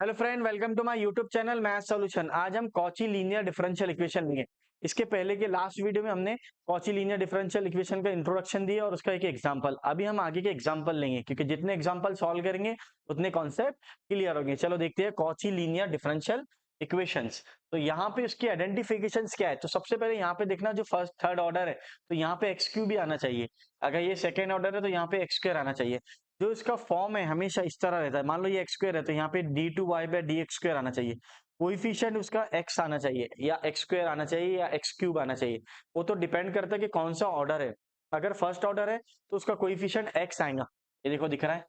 Hello friend, welcome to my YouTube channel math solution. आज हम Cauchy linear differential equation लेंगे। इसके पहले के लास्ट वीडियो में हमने कॉची लीनियर डिफरेंशियल इक्वेशन का इंट्रोडक्शन दिया और उसका एक एग्जांपल। अभी हम आगे के एग्जांपल लेंगे क्योंकि जितने एग्जांपल सॉल्व करेंगे उतने कॉन्सेप्ट क्लियर होंगे। चलो देखते हैं कॉची लीनियर डिफरेंशियल इक्वेशंस। तो यहाँ पे उसकी आइडेंटिफिकेशन क्या है? तो सबसे पहले यहाँ पे देखना, जो फर्स्ट थर्ड ऑर्डर है तो यहाँ पे एक्स क्यू भी आना चाहिए। अगर ये सेकेंड ऑर्डर है तो यहाँ पे एक्स स्क्वायर आना चाहिए। जो इसका फॉर्म है हमेशा इस तरह रहता है। मान लो ये एक्स स्क्वायर है तो यहाँ पे d two y by d x square आना चाहिए। कोइफिशिएंट उसका एक्स आना चाहिए या एक्स स्क्वायर आना चाहिए या एक्स क्यूब आना चाहिए। वो तो डिपेंड करता है कि कौन सा ऑर्डर है। अगर फर्स्ट ऑर्डर है तो उसका कोइफिशिएंट एक्स आएगा, ये देखो दिख रहा है।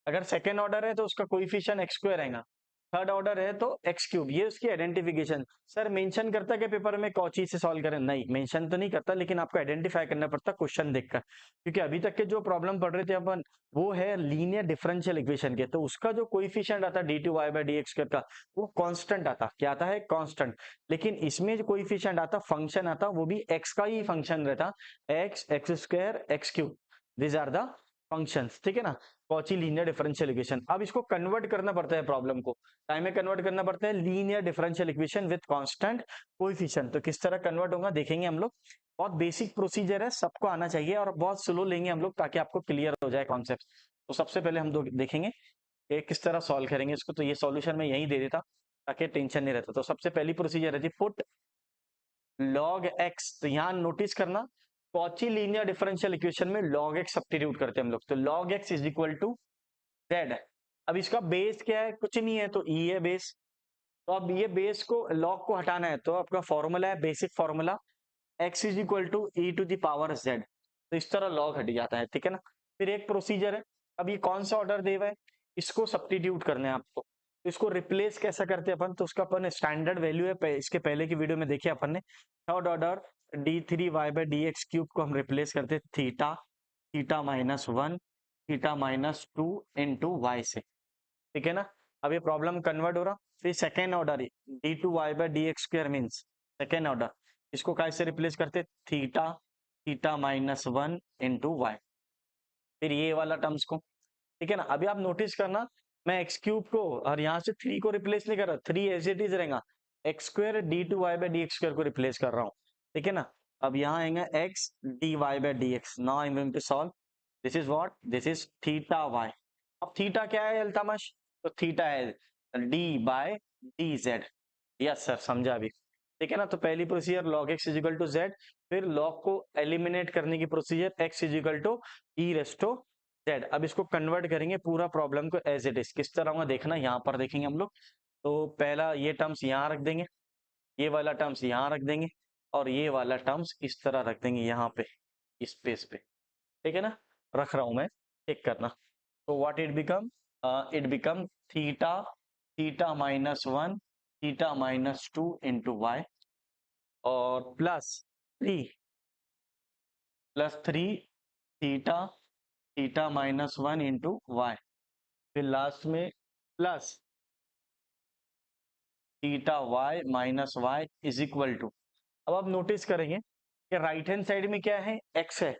अगर सेकेंड ऑर्डर है तो उसका कोइफिशिएंट एक्स स्क्वायर आएगा। थर्ड ऑर्डर है तो एक्स क्यूब। ये उसकी आइडेंटिफिकेशन। सर मेंशन करता है कि पेपर में कौची से सॉल्व करें? नहीं, मेंशन तो नहीं करता, लेकिन आपको आइडेंटिफाई करना पड़ता क्वेश्चन देखकर। क्योंकि अभी तक के जो प्रॉब्लम पढ़ रहे थे अपन, वो है लीनियर डिफरेंशियल इक्वेशन के। तो उसका जो कोइफिशिएंट आता है d two y by d x का, वो कांस्टेंट आता। क्या आता है? कांस्टेंट। लेकिन इसमें जो कोइफिशिएंट आता, फंक्शन आता, वो भी एक्स का ही फंक्शन रहता। X, x square, x cube, this are the functions. ठीक है ना? Cauchy linear differential equation. अब इसको कन्वर्ट करना पड़ता है प्रॉब्लम को। टाइम में कन्वर्ट करना पड़ता है linear differential equation with constant coefficient. तो किस तरह कन्वर्ट होगा देखेंगे हम लोग। बहुत बेसिक प्रोसीजर है, सबको आना चाहिए और बहुत स्लो लेंगे हम लोग ताकि आपको क्लियर हो जाए कॉन्सेप्ट। तो सबसे पहले हम देखेंगे कि किस तरह सॉल्व करेंगे इसको। तो ये सॉल्यूशन मैं यहीं दे देता ताकि टेंशन नहीं रहता। तो सबसे पहली प्रोसीजर है जी, पुट लॉग एक्स। तो यहाँ नोटिस करना, कॉची लीनियर डिफरेंशियल इक्वेशन में लॉग एक्स सब्स्टिट्यूट करते हैं हम लोग। तो log x is equal to z. अब इसका बेस क्या है? कुछ नहीं है, तो ई है बेस। तो अब ये बेस को, लॉग को हटाना है, तो आपका फॉर्मूला है, basic formula, x is equal to e to the power z। तो इस तरह लॉग हट जाता है। ठीक है ना? फिर एक प्रोसीजर है। अब ये कौन सा ऑर्डर दे हुआ है, इसको सब्स्टिट्यूट करना है आपको। तो इसको रिप्लेस कैसा करते हैं अपन? तो उसका अपन स्टैंडर्ड वैल्यू है, इसके पहले की वीडियो में देखे अपन ने। Third order d three y by d x cube को हम रिप्लेस करते theta, theta minus one, theta minus two into y से। ठीक है ना? अब ये प्रॉब्लम कन्वर्ट हो रहा। फिर second order d two y by d x square means second order, इसको कैसे रिप्लेस करते? Theta, theta minus one into Y. फिर ये वाला टर्म्स को। ठीक है ना? अभी आप नोटिस करना, मैं एक्स क्यूब को और यहाँ से थ्री को रिप्लेस नहीं कर रहा, थ्री एज इट इज रहेगा। X square d two y by d x square को रिप्लेस कर रहा हूँ। ठीक है ना? अब यहाँ आएगा x d y by d x. Now I am going to solve. This is what? This is theta y. अब थीटा क्या है अल्तामश? तो थीटा है d by d z. Yes sir, समझा अभी। ठीक है ना? तो पहली procedure log x is equal to z. फिर लॉग को एलिमिनेट करने की procedure x is equal to e raise to z. अब इसको कन्वर्ट करेंगे पूरा प्रॉब्लम को एज इट इज। किस तरह होगा देखना, यहाँ पर देखेंगे हम लोग। तो पहला ये टर्म्स यहाँ रख देंगे, ये वाला टर्म्स यहाँ रख देंगे और ये वाला टर्म्स इस तरह रख देंगे यहाँ पे स्पेस पे। ठीक है ना? रख रहा हूं मैं, चेक करना। तो what it become theta, theta minus one, theta minus two into Y और plus three theta, theta minus one into Y. फिर लास्ट में plus theta Y minus Y is equal to. अब आप नोटिस करेंगे कि right hand side में क्या है? एक्स है,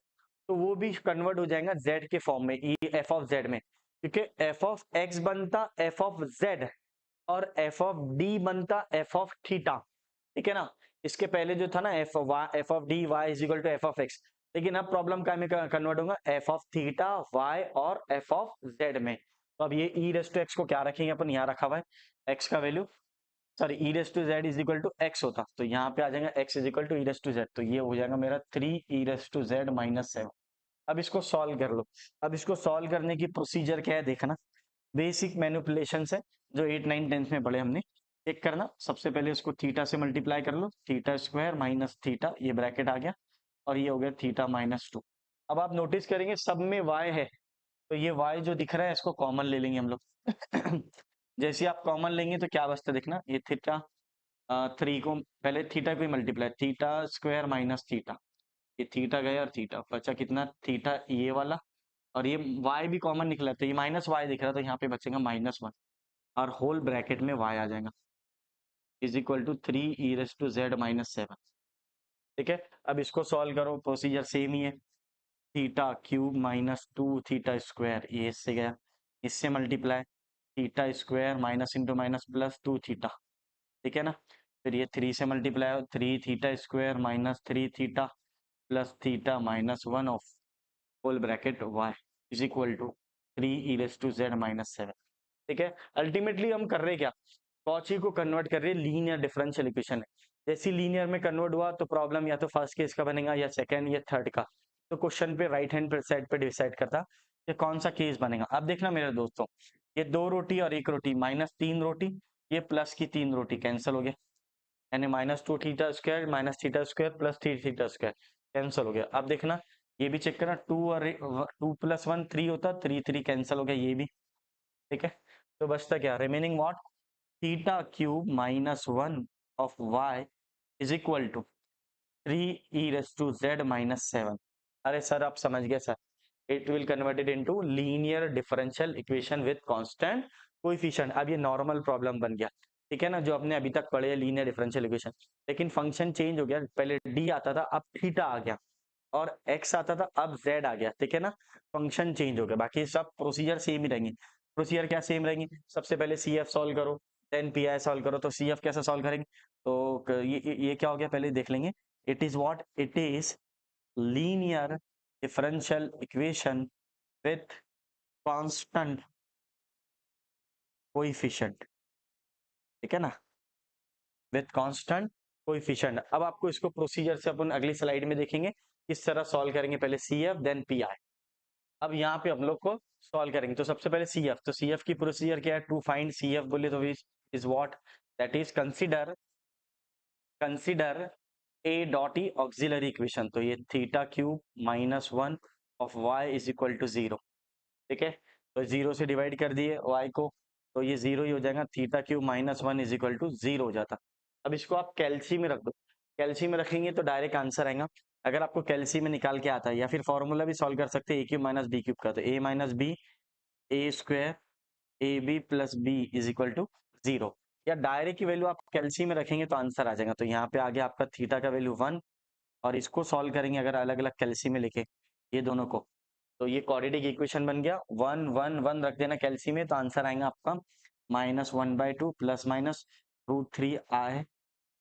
तो वो भी कन्वर्ट हो जाएगा जेड के फॉर्म में, ई एफ ऑफ जेड में। क्योंकि एफ ऑफ एक्स बनता एफ ऑफ जेड और एफ ऑफ डी बनता एफ ऑफ थीटा। ठीक है ना? इसके पहले जो था ना f of d y is equal to f of x. लेकिन अब प्रॉब्लम का में कन्वर्ट होगा एफ ऑफ थीटा वाई और एफ ऑफ जेड में। तो अब ये ई रेस टू एक्स को क्या रखेंगे अपन? यहाँ रखा हुआ है एक्स का value, sorry e raise to z is equal to x होता, तो यहाँ पे आ जाएगा x is equal to e raise to z. तो ये हो जाएगा मेरा three e raise to z minus seven. अब इसको सॉल्व कर लो। अब इसको सॉल्व करने की प्रोसीजर क्या है देखना, बेसिक मैनिपुलेशन है जो 8 9 10 में पढ़े हमने। चेक करना, सबसे पहले इसको थीटा से मल्टीप्लाई कर लो, थीटा स्क्वायर माइनस थीटा, ये ब्रैकेट आ गया और ये हो गया थीटा माइनस टू। अब आप नोटिस करेंगे सब में y है, तो ये y जो दिख रहा है इसको कॉमन ले लेंगे हम लोग। जैसे आप कॉमन लेंगे तो क्या बचता देखना, ये थीटा थ्री को पहले थीटा को multiply, theta square minus theta, ये थीटा गया और थीटा बचा कितना? थीटा ये वाला, और ये y भी कॉमन निकला तो ये माइनस y दिख रहा, तो यहाँ पे बचेगा माइनस वन और होल ब्रैकेट में y आ जाएगा is equal to three e raise to z minus seven. ठीक है? अब इसको सॉल्व करो, प्रोसीजर सेम ही है। Theta cube minus two theta square, ये इससे गया, इससे multiply, theta square minus into minus plus 2 theta, ठीक है ना। फिर ये 3 से मल्टीप्लाई हो 3 theta square minus 3 theta plus theta minus 1 of whole bracket y is equal to 3 e raise to z minus 7, ठीक है। अल्टीमेटली हम कर रहे क्या, कॉची को कन्वर्ट कर रहे हैं लीनियर डिफरेंशियल इक्वेशन है। जैसे लीनियर में कन्वर्ट हुआ तो प्रॉब्लम या तो फर्स्ट केस का बनेगा या सेकंड या थर्ड का। तो क्वेश्चन पे राइट हैंड साइड पे डिसाइड करता कि कौन सा केस बनेगा। अब देखना मेरे दोस्तों, ये 2 रोटी और 1 रोटी माइनस 3 रोटी, ये प्लस की 3 रोटी कैंसिल हो गया, यानी minus 2 theta square minus theta square plus 3 theta square cancel हो गया। अब देखना ये भी चेक करना, 2 और 2 प्लस 1 3 होता, 3 3 कैंसिल हो गया ये भी, ठीक है। तो बचता क्या, remaining what, theta cube minus 1 of y is equal to 3 e raise to z minus 7। अरे सर आप समझ गए सर, it will converted into linear differential equation with constant coefficient. अब ये नॉर्मल प्रॉब्लम बन गया, ठीक है ना, जो अपने अभी तक पढ़े लीनियर डिफरेंशियल इक्वेशन, लेकिन फंक्शन चेंज हो गया, पहले डी आता था अब थीटा आ गया, और x आता था अब z आ गया, ठीक है ना। फंक्शन चेंज हो गया, बाकी सब प्रोसीजर सेम ही रहेंगे। प्रोसीजर क्या सेम रहेंगी, सबसे पहले CF सॉल्व करो, देन PI सॉल्व करो। तो CF कैसे सॉल्व करेंगे, तो ये क्या हो गया पहले देख लेंगे। It is what, it is linear differential equation with constant coefficient, ठीक है ना, विथ कांस्टेंट कोएफिशिएंट। अब आपको इसको प्रोसीजर से अपन अगली स्लाइड में देखेंगे किस तरह सॉल्व करेंगे, पहले CF देन PI। अब यहाँ पे हम लोग को सॉल्व करेंगे, तो सबसे पहले CF, तो CF की प्रोसीजर क्या है, टू फाइंड CF बोले तो is what, that is consider A dot E auxiliary equation. तो ये theta cube minus 1 of y is equal to 0, ठीक है। तो 0 से डिवाइड कर दिए y को, तो ये 0 ही हो जाएगा, theta cube minus 1 is equal to 0 हो जाता। अब इसको आप कैल्सी में रख दो, कैल्सी में रखेंगे तो डायरेक्ट आंसर आएगा। अगर आपको कैल्सी में निकाल के आता है, या फिर फॉर्मूला भी सॉल्व कर सकते हैं, a cube minus b cube का, तो a minus b a square a b plus b is equal to 0, या डायरेक्ट की वैल्यू आप कैल्सी में रखेंगे तो आंसर आ जाएगा। तो यहाँ पे आ गया आपका थीटा का वैल्यू 1, और इसको सॉल्व करेंगे अगर अलग अलग कैल्सी में लेके ये दोनों को, तो ये क्वाड्रेटिक इक्वेशन बन गया। 1 1 1 रख देना कैल्सी में, तो आंसर आएगा आपका -1/2 प्लस माइनस √3i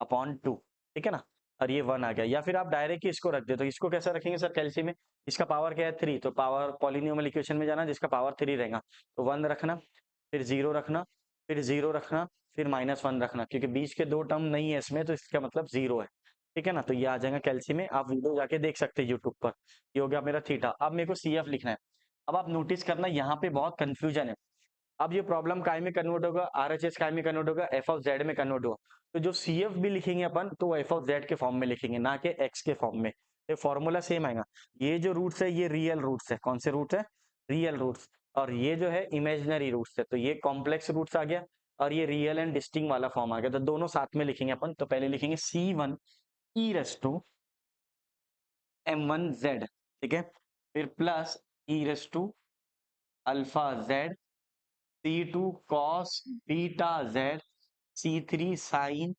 अपॉन 2, ठीक है ना। और ये 1 आ गया, या फिर आप डायरेक्ट ही इसको रख दे। तो इसको कैसे रखेंगे सर कैल्सी में, इसका पावर क्या है 3, तो पावर पॉलिनोमियल इक्वेशन में जाना जिसका पावर 3 रहेगा, तो 1 रखना, फिर 0 रखना, फिर 0 रखना, फिर -1 रखना, क्योंकि बीच के दो टर्म नहीं है इसमें, तो इसका मतलब 0 है, ठीक है ना। तो ये आ जाएगा कैल्सी में, आप वीडियो जाके देख सकते हैं यूट्यूब पर। ये हो गया मेरा थीटा। अब मेरे को CF लिखना है। अब आप नोटिस करना यहाँ पे बहुत कंफ्यूजन है। अब ये प्रॉब्लम काय में कन्वर्ट होगा, RHS काय में कन्वर्ट होगा, f ऑफ z में कन्वर्ट होगा। तो जो CF भी लिखेंगे अपन, तो f ऑफ z के फॉर्म में लिखेंगे, ना कि x के फॉर्म में। ये फॉर्मूला सेम आएगा। ये जो रूट्स है ये रियल रूट्स है, कौन से रूट्स है, रियल रूट्स, और ये जो है इमेजिनरी रूट्स है। तो ये कॉम्प्लेक्स रूट्स आ गया, और ये रियल एंड डिस्टिंक्ट वाला फॉर्म आ गया। तो दोनों साथ में लिखेंगे अपन। तो पहले लिखेंगे C1 e raise to m1z, ठीक है, फिर plus e raise to alpha z, C2 cos beta z, C3 sin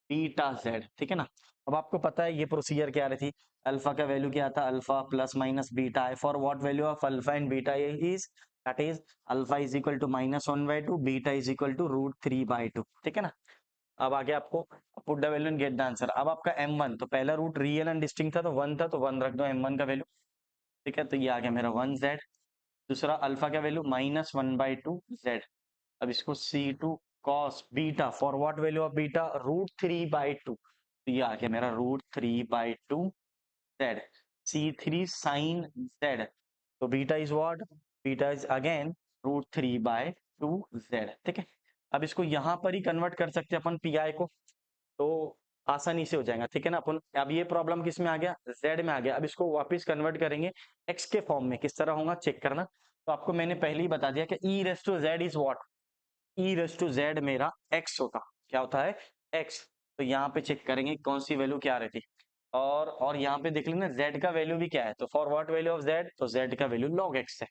beta z, ठीक है ना। अब आपको पता है ये प्रोसीजर क्या रही थी, अल्फा का वैल्यू क्या था, अल्फा प्लस माइनस बीटा है, for what value of alpha and beta is, that is alpha is equal to -1/2, beta is equal to √3/2, ठीक है ना। अब आगे आपको put the value and get the answer. अब आपका m1, तो पहला रूट रियल एंड डिस्टिंक्ट था तो 1 था, तो 1 रख दो m1 का वैल्यू, ठीक है। तो ये आ गया मेरा 1z। दूसरा अल्फा का वैल्यू -1/2z। अब इसको C2 cos beta, for what value of beta, √3/2, तो ये आ गया मेरा √3/2z। C3 sin z, तो beta is what, beta is again √3/2z, ठीक है। अब इसको यहां पर ही कन्वर्ट कर सकते हैं अपन PI को, तो आसानी से हो जाएगा, ठीक है ना। अपन अब ये प्रॉब्लम किस में आ गया, z में आ गया। अब इसको वापस कन्वर्ट करेंगे x के फॉर्म में, किस तरह होगा चेक करना। तो आपको मैंने पहले ही बता दिया कि e raise to z is what, e raise to z मेरा x होता, क्या होता है x। तो यहाँ पे चेक करेंगे कौन सी वैल्यू क्या रहती, और यहाँ पे देख लेना z का वैल्यू भी क्या है, तो for what value of z, तो z का वैल्यू log x है,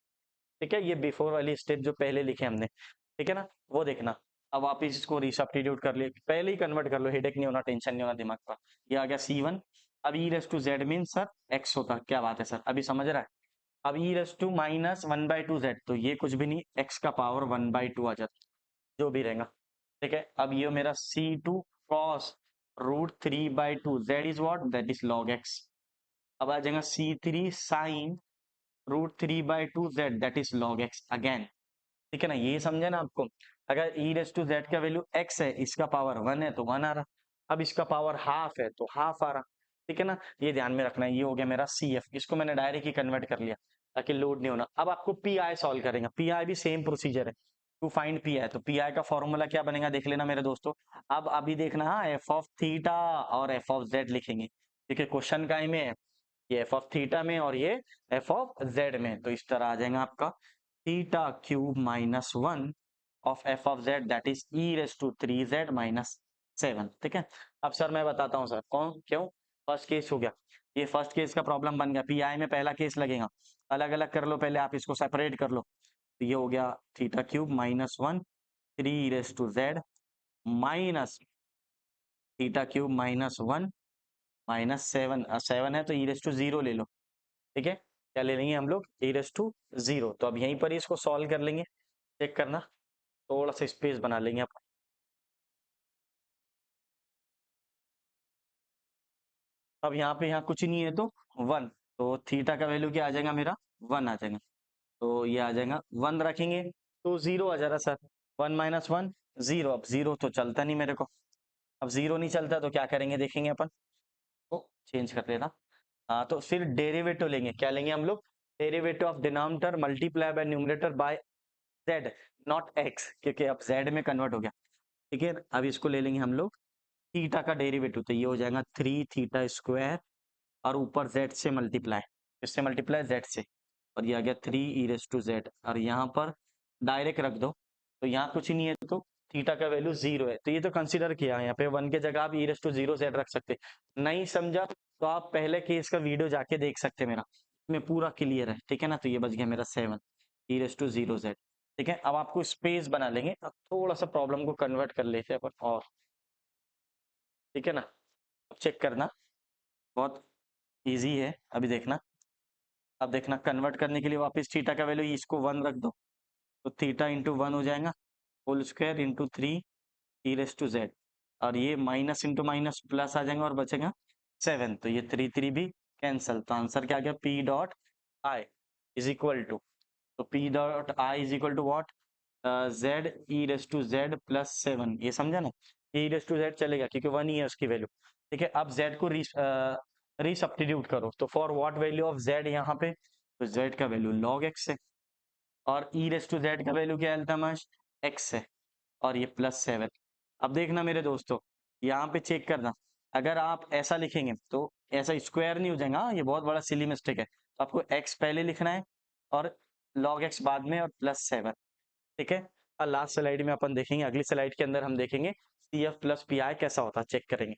ठीक है। ये बिफोर वाली स्टेप जो पहले लिखे हमने, ठीक है ना, वो देखना। अब आप इसको रिसब्स्टिट्यूट कर ले, पहले ही कन्वर्ट कर लो, हेडेक नहीं होना, टेंशन नहीं होना दिमाग का। ये आ गया C1। अब e raise to z mean sir x होता, क्या बात है सर, अभी समझ रहा है। अब e रेस टू -1/2z, तो ये कुछ भी नहीं, x का पावर 1/2 आ जाता, जो भी रहेगा। ठीक है, अब ये मेरा C2 cos √3/2 z is what, that is log x। अब आ जाएगा C3 sin √3/2 z, that is log x again. ठीक है ना, ये समझे ना आपको। अगर e⁻z का वैल्यू x है, इसका पावर 1 है तो 1 आ रहा, अब इसका पावर हाफ है तो हाफ आ रहा। ठीक है ना, ये ध्यान में रखना है। ये हो गया मेरा CF, इसको मैंने डायरेक्ट ही कन्वर्ट कर लिया ताकि लोड नहीं होना। अब आपको PI सॉल्व करेंगे, PI भी सेम प्रोसीजर है टू फाइंड PI। तो PI का फॉर्मूला क्या बनेगा देख लेना मेरे दोस्तों। अब अभी देखना, हाँ, f ऑफ थीटा और f ऑफ z लिखेंगे, ठीक है। क्वेश्चन का में है ये f ऑफ थीटा में और ये f ऑफ z में, तो इस तरह आ जाएगा आपका theta cube -1 of f of z, that is e⁻3z -7। ठीक है, अब सर मैं बताता हूँ सर कौन क्यों फर्स्ट केस हो गया। ये फर्स्ट केस का प्रॉब्लम बन गया, पीआई में पहला केस लगेगा। अलग अलग कर लो पहले, आप इसको सेपरेट कर लो। तो ये हो गया theta cube -1 3e⁻z minus theta cube -1 -7, 7 है तो e⁻0 ले लो। ठीक है, क्या ले लेंगे हम लोग, e⁻0। तो अब यहीं पर ही इसको सॉल्व कर लेंगे। चेक करना, थोड़ा सा स्पेस बना लेंगे आप। अब यहाँ कुछ नहीं है तो 1, तो थीटा का वैल्यू क्या आ जाएगा मेरा, 1 आ जाएगा। तो ये आ जाएगा 1 रखेंगे तो 0 आ जा रहा सर, 1 - 1 0। अब 0 तो चलता नहीं मेरे को, अब 0 नहीं चलता तो क्या करेंगे देखेंगे अपन, तो चेंज कर देना। हाँ, तो फिर डेरिवेटिव लेंगे, क्या लेंगे हम लोग, derivative of denominator multiply by numerator bye z, not x, क्योंकि अब z में कन्वर्ट हो गया। ठीक है, अब इसको ले लेंगे हम लोग थीटा का डेरिवेटिव, तो ये हो जाएगा 3 थीटा स्क्वायर और ऊपर z से मल्टीप्लाई, इससे मल्टीप्लाई z से, और ये आ गया 3e⁻z, और यहाँ पर डायरेक्ट रख दो। तो यहाँ कुछ नहीं है तो थीटा का वैल्यू 0 है, तो ये तो कंसीडर किया है। यहाँ पे 1 के जगह आप e⁻0z रख सकते। नहीं समझा तो आप पहले केस का वीडियो जाके देख सकते हैं मेरा, में पूरा क्लियर है। ठीक है ना, तो ये बच गया मेरा 7 e⁻0z। ठीक है, अब आपको स्पेस बना लेंगे, अब थोड़ा सा प्रॉब्लम को कन्वर्ट कर लेते हैं अपन और। ठीक है ना, अब चेक करना, बहुत इजी है, अभी देखना। अब देखना, कन्वर्ट करने के लिए वापस थीटा का वैल्यू इसको 1 रख दो, तो थीटा इंटू 1 हो जाएगा, होल स्क्वायर इंटू 3 e⁻z, और ये माइनस इंटू माइनस प्लस आ जाएगा और बचेगा 7। तो ये 3 3 भी कैंसल, तो आंसर क्या आ गया, P dot I is equal to, तो P dot I is equal to what, z e⁻z +7। ये समझा ना, e⁻z चलेगा क्योंकि 1 ही है उसकी वैल्यू। ठीक है, अब z को रीसब्स्टिट्यूट करो, तो for what value of z यहाँ पे, तो z का वैल्यू log x है, और e⁻z का वैल्यू क्या है अल्तमश, x है, और ये +7। अब देखना मेरे दोस्तों, यहाँ पे चेक करना, अगर आप ऐसा लिखेंगे तो ऐसा स्क्वायर नहीं हो जाएगा। ये बहुत बड़ा सिली मिस्टेक है, तो आपको x पहले लिखना है और log x बाद में और +7। ठीक है, और लास्ट स्लाइड में अपन देखेंगे, अगली स्लाइड के अंदर हम देखेंगे CF प्लस PI कैसा होता है, चेक करेंगे।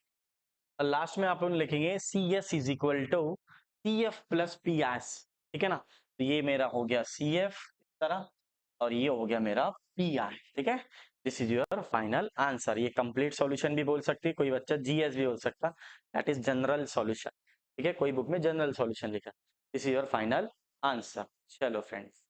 और लास्ट में अपन लिखेंगे CS is equal to CF plus PS। ठीक है ना, तो ये मेरा हो गया CF इस तरह, और ये हो गया मेरा PI। ठीक है, this is your final answer. ये कंप्लीट सॉल्यूशन भी बोल सकती है कोई बच्चा, GS भी बोल सकता, दैट इज जनरल सॉल्यूशन। ठीक है, कोई बुक में जनरल सॉल्यूशन लिखा, this is your final answer. चलो फ्रेंड्स।